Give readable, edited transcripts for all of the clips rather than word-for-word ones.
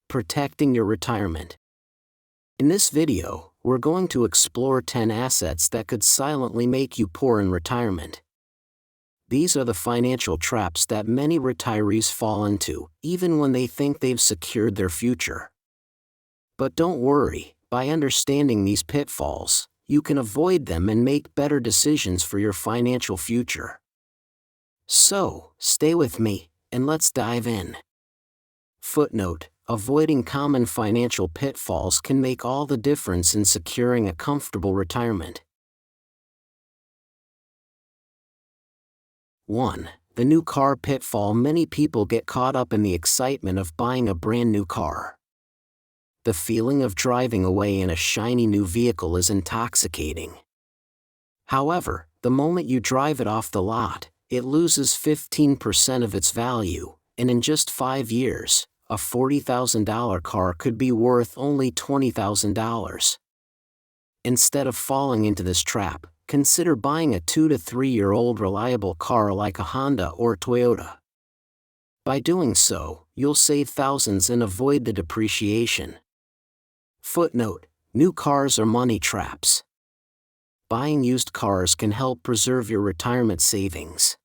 Protecting your retirement. In this video, we're going to explore 10 assets that could silently make you poor in retirement. These are the financial traps that many retirees fall into, even when they think they've secured their future. But don't worry, by understanding these pitfalls, you can avoid them and make better decisions for your financial future. So, stay with me, and let's dive in. Footnote: avoiding common financial pitfalls can make all the difference in securing a comfortable retirement. 1. The new car pitfall. Many people get caught up in the excitement of buying a brand new car. The feeling of driving away in a shiny new vehicle is intoxicating. However, the moment you drive it off the lot, it loses 15% of its value, and in just 5 years, a $40,000 car could be worth only $20,000. Instead of falling into this trap, consider buying a 2 to 3-year-old reliable car like a Honda or Toyota. By doing so, you'll save thousands and avoid the depreciation. Footnote: new cars are money traps. Buying used cars can help preserve your retirement savings.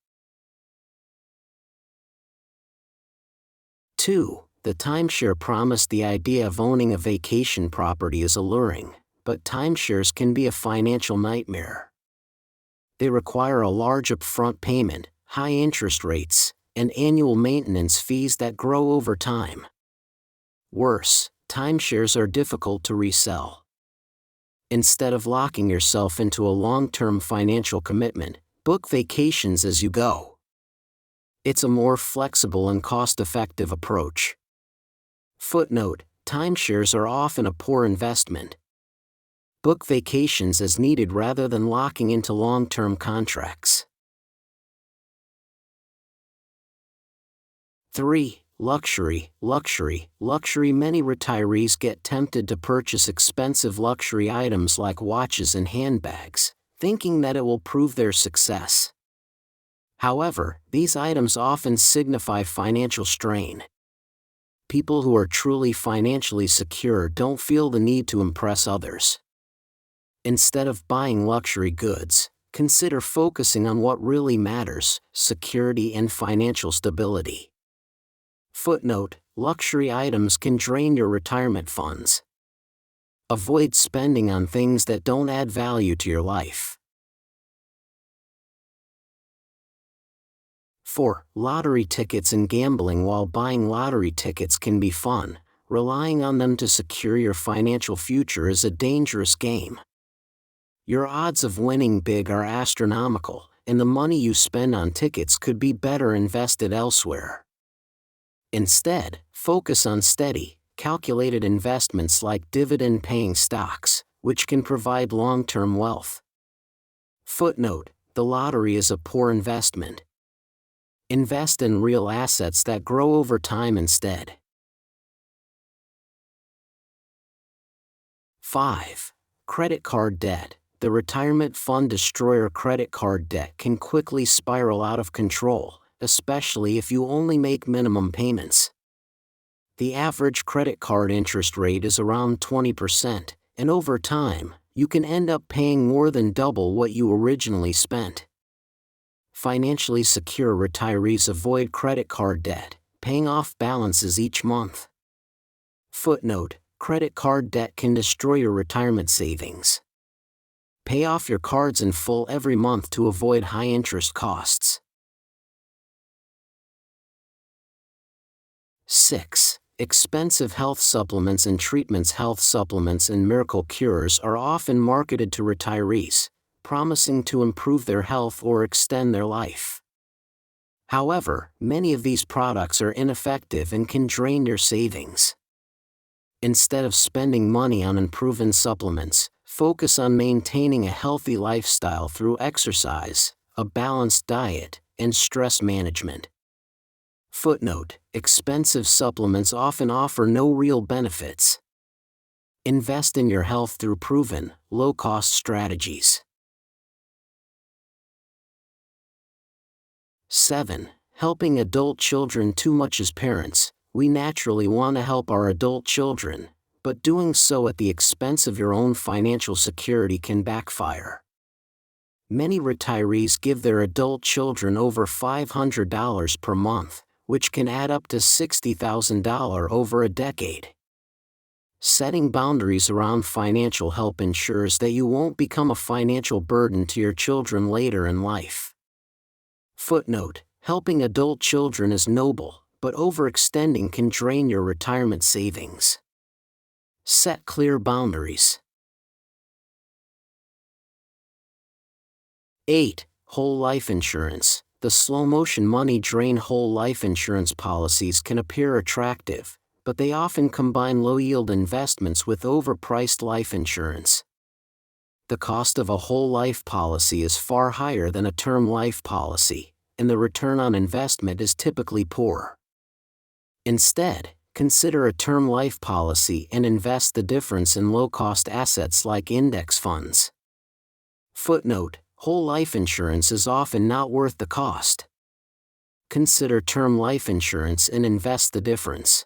2. The timeshare promise. The idea of owning a vacation property is alluring, but timeshares can be a financial nightmare. They require a large upfront payment, high interest rates, and annual maintenance fees that grow over time. Worse, timeshares are difficult to resell. Instead of locking yourself into a long-term financial commitment, book vacations as you go. It's a more flexible and cost-effective approach. Footnote: timeshares are often a poor investment. Book vacations as needed rather than locking into long-term contracts. 3. Luxury. Many retirees get tempted to purchase expensive luxury items like watches and handbags, thinking that it will prove their success. However, these items often signify financial strain. People who are truly financially secure don't feel the need to impress others. Instead of buying luxury goods, consider focusing on what really matters: security and financial stability. Footnote: luxury items can drain your retirement funds. Avoid spending on things that don't add value to your life. 4. Lottery tickets and gambling. While buying lottery tickets can be fun, relying on them to secure your financial future is a dangerous game. Your odds of winning big are astronomical, and the money you spend on tickets could be better invested elsewhere. Instead, focus on steady, calculated investments like dividend-paying stocks, which can provide long-term wealth. Footnote: the lottery is a poor investment. Invest in real assets that grow over time instead. 5. Credit card debt. The retirement fund destroyer. Credit card debt can quickly spiral out of control, especially if you only make minimum payments. The average credit card interest rate is around 20%, and over time, you can end up paying more than double what you originally spent. Financially secure retirees avoid credit card debt, paying off balances each month. Footnote: credit card debt can destroy your retirement savings. Pay off your cards in full every month to avoid high interest costs. 6. Expensive health supplements and treatments. Health supplements and miracle cures are often marketed to retirees, promising to improve their health or extend their life. However, many of these products are ineffective and can drain your savings. Instead of spending money on unproven supplements, focus on maintaining a healthy lifestyle through exercise, a balanced diet, and stress management. Footnote: expensive supplements often offer no real benefits. Invest in your health through proven, low-cost strategies. 7. Helping adult children. Too much as parents, We naturally want to help our adult children, but doing so at the expense of your own financial security can backfire. Many retirees give their adult children over $500 per month, which can add up to $60,000 over a decade. Setting boundaries around financial help ensures that you won't become a financial burden to your children later in life. Footnote: helping adult children is noble, but overextending can drain your retirement savings. Set clear boundaries. 8. Whole life insurance. The slow-motion money drain whole life insurance policies can appear attractive, but they often combine low-yield investments with overpriced life insurance. The cost of a whole life policy is far higher than a term life policy, and the return on investment is typically poor. Instead, consider a term life policy and invest the difference in low-cost assets like index funds. Footnote: whole life insurance is often not worth the cost. Consider term life insurance and invest the difference.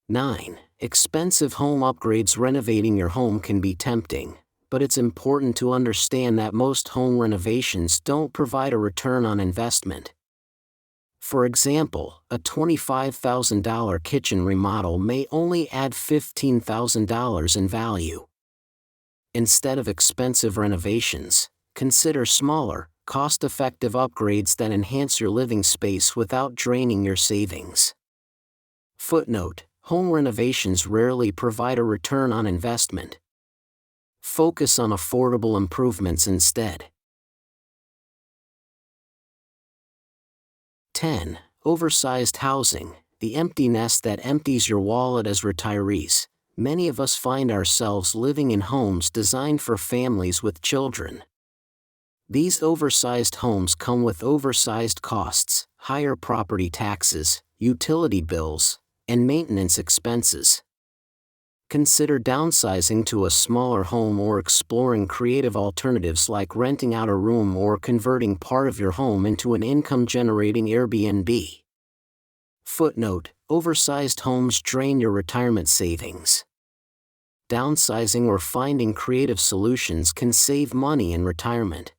9. Expensive home upgrades. Renovating your home can be tempting, but it's important to understand that most home renovations don't provide a return on investment. For example, a $25,000 kitchen remodel may only add $15,000 in value. Instead of expensive renovations, consider smaller, cost-effective upgrades that enhance your living space without draining your savings. Footnote: home renovations rarely provide a return on investment. Focus on affordable improvements instead. 10. Oversized housing. The empty nest that empties your wallet. As retirees, many of us find ourselves living in homes designed for families with children. These oversized homes come with oversized costs, higher property taxes, utility bills, and maintenance expenses. Consider downsizing to a smaller home or exploring creative alternatives like renting out a room or converting part of your home into an income-generating Airbnb. Footnote: oversized homes drain your retirement savings. Downsizing or finding creative solutions can save money in retirement.